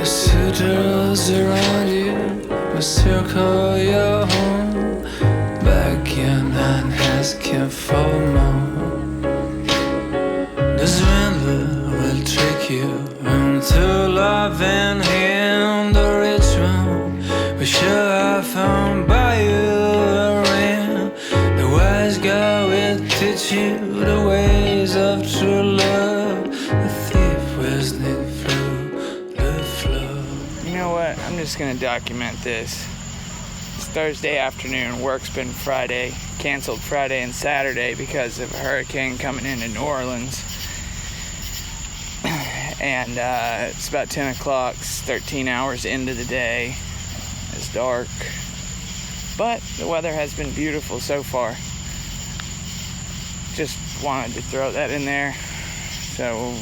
The suitors around you will circle your home. Back your mind asking for more. The swindler will trick you into loving him. The rich one will show off and buy you a ring. The wise guy will teach you the ways of true love. The thief will sneak through the floor. You know what? I'm just gonna document this. It's Thursday afternoon. Work's been Friday, canceled Friday and Saturday because of a hurricane coming into New Orleans. And it's about 10 o'clock, it's 13 hours into the day. It's dark, but the weather has been beautiful so far. Just wanted to throw that in there. So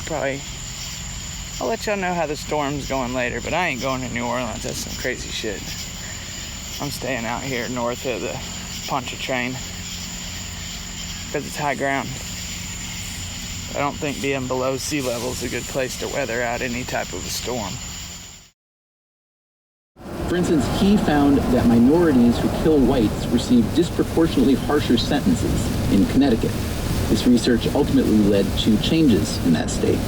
probably I'll let y'all know how the storm's going later, but I ain't going to New Orleans. That's some crazy shit. I'm staying out here north of the Pontchartrain because it's high ground. I don't think being below sea level is a good place to weather out any type of a storm. For instance, he found that minorities who kill whites receive disproportionately harsher sentences in Connecticut. This research ultimately led to changes in that state.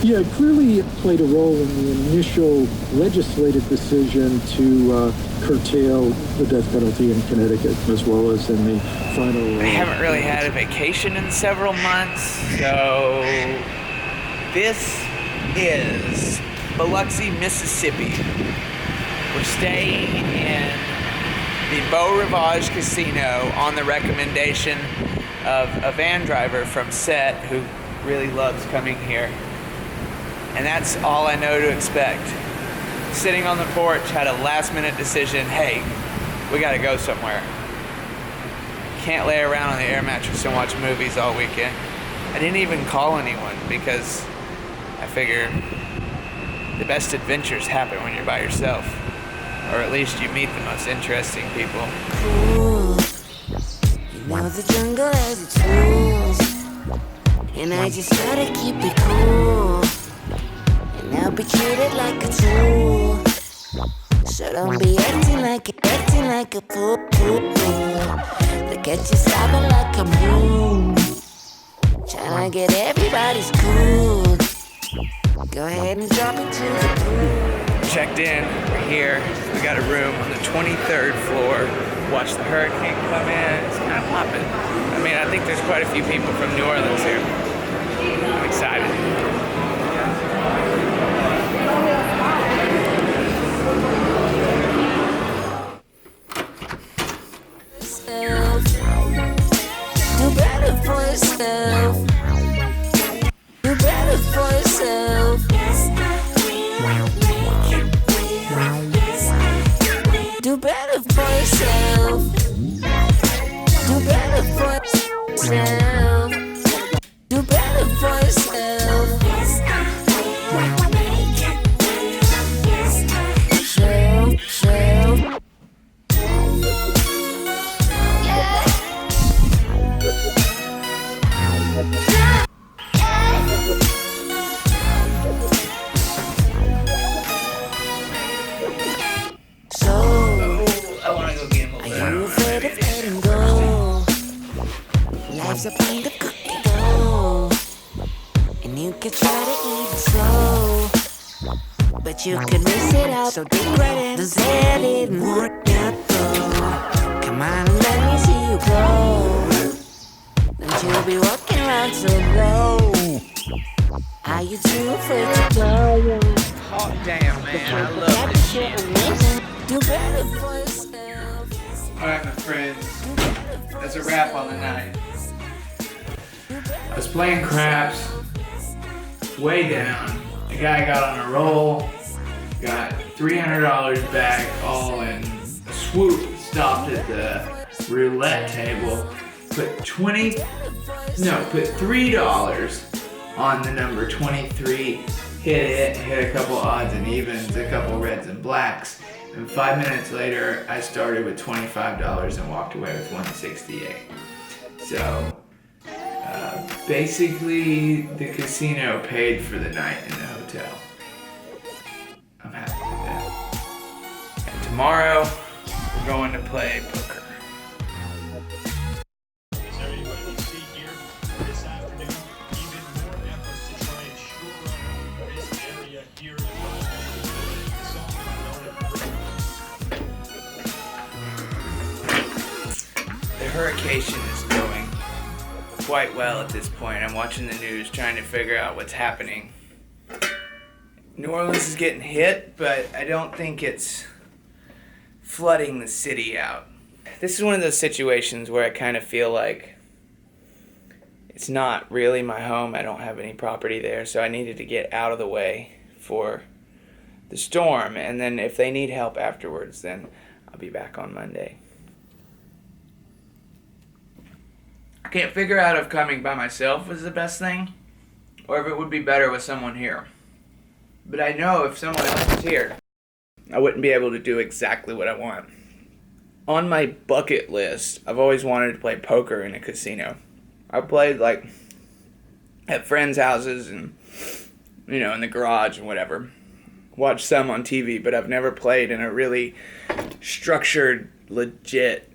Yeah, clearly it played a role in the initial legislative decision to curtail the death penalty in Connecticut, as well as in the final... I haven't really had a vacation in several months, so this is Biloxi, Mississippi. We're staying in the Beau Rivage Casino on the recommendation of a van driver from set who really loves coming here. And that's all I know to expect. Sitting on the porch, had a last minute decision, hey, we gotta go somewhere. Can't lay around on the air mattress and watch movies all weekend. I didn't even call anyone because I figure the best adventures happen when you're by yourself. Or at least you meet the most interesting people. Cool. You know the jungle has its rules, and I just gotta keep it cool. And I'll be treated like a tool, so don't be acting like a fool. Look at you sobbing like a moon, tryna get everybody's cool. Go ahead and jump into the pool. Checked in, we're here. We got a room on the 23rd floor. Watched the hurricane come in. It's kind of popping. I mean, I think there's quite a few people from New Orleans here. I'm excited. Do better for yourself. Do better for yourself. Do better for yourself. Do better for yourself. Do better for yourself. Self. Life's a kind of cookie dough, and you can try to eat it slow, but you can miss it out. So take credit. Does that didn't work out though? Come on, let me see you go. Don't you be walking around so low. Are you too afraid to go? Hot damn, man, I love this shit. Do better for yourself. Alright, my friends, that's a wrap on the night. I was playing craps, way down. The guy got on a roll, got $300 back, all in a swoop. Stopped at the roulette table, put $3 on the number 23, hit it, hit a couple odds and evens, a couple reds and blacks, and 5 minutes later, I started with $25 and walked away with $168. So, basically, the casino paid for the night in the hotel. tomorrow we're going to play poker. The Hurrication is going quite well at this point. I'm watching the news trying to figure out what's happening. New Orleans is getting hit, but I don't think it's flooding the city out. This is one of those situations where I kind of feel like it's not really my home. I don't have any property there, so I needed to get out of the way for the storm, and then if they need help afterwards, then I'll be back on Monday. I can't figure out if coming by myself is the best thing, or if it would be better with someone here. But I know if someone else was here, I wouldn't be able to do exactly what I want. On my bucket list, I've always wanted to play poker in a casino. I've played like at friends' houses and, you know, in the garage and whatever. Watched some on TV, but I've never played in a really structured, legit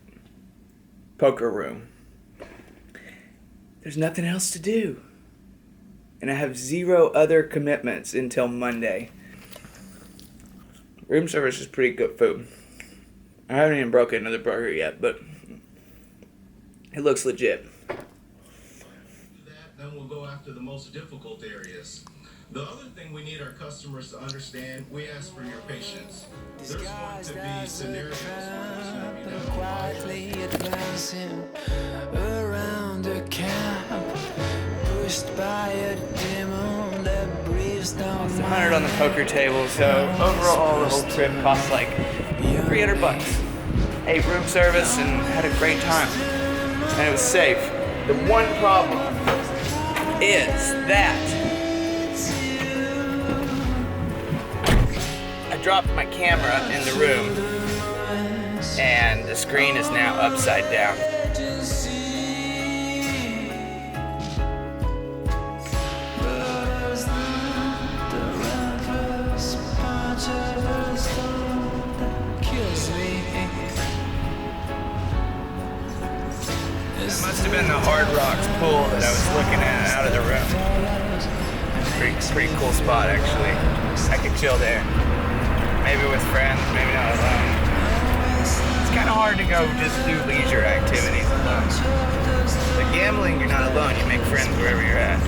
poker room. There's nothing else to do. And I have 0 other commitments until Monday. Room service is pretty good food. I haven't even broken another burger yet, but it looks legit. Then we'll go after the most difficult areas. The other thing we need our customers to understand, we ask for your patience. There's going to be scenarios where there's going to be down quietly advancing around a camp, pushed by a demon that breathes down. It's 100 on the poker table, so overall the whole trip cost like $300. Ate room service and had a great time, and it was safe. The one problem is that I dropped my camera in the room, and the screen is now upside down. It must have been the Hard Rocks pool that I was looking at out of the room. Pretty cool spot, actually. I could chill there. Maybe with friends, maybe not alone. It's kind of hard to go just do leisure activities alone. But gambling, you're not alone. You make friends wherever you're at.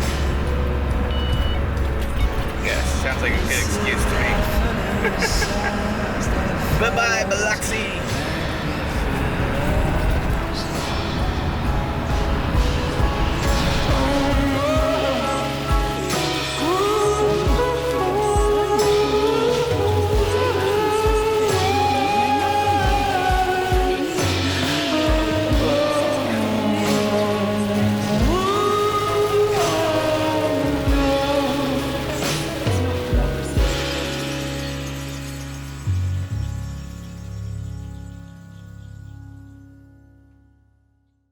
Yes, sounds like a good excuse to me. Bye-bye, Biloxi.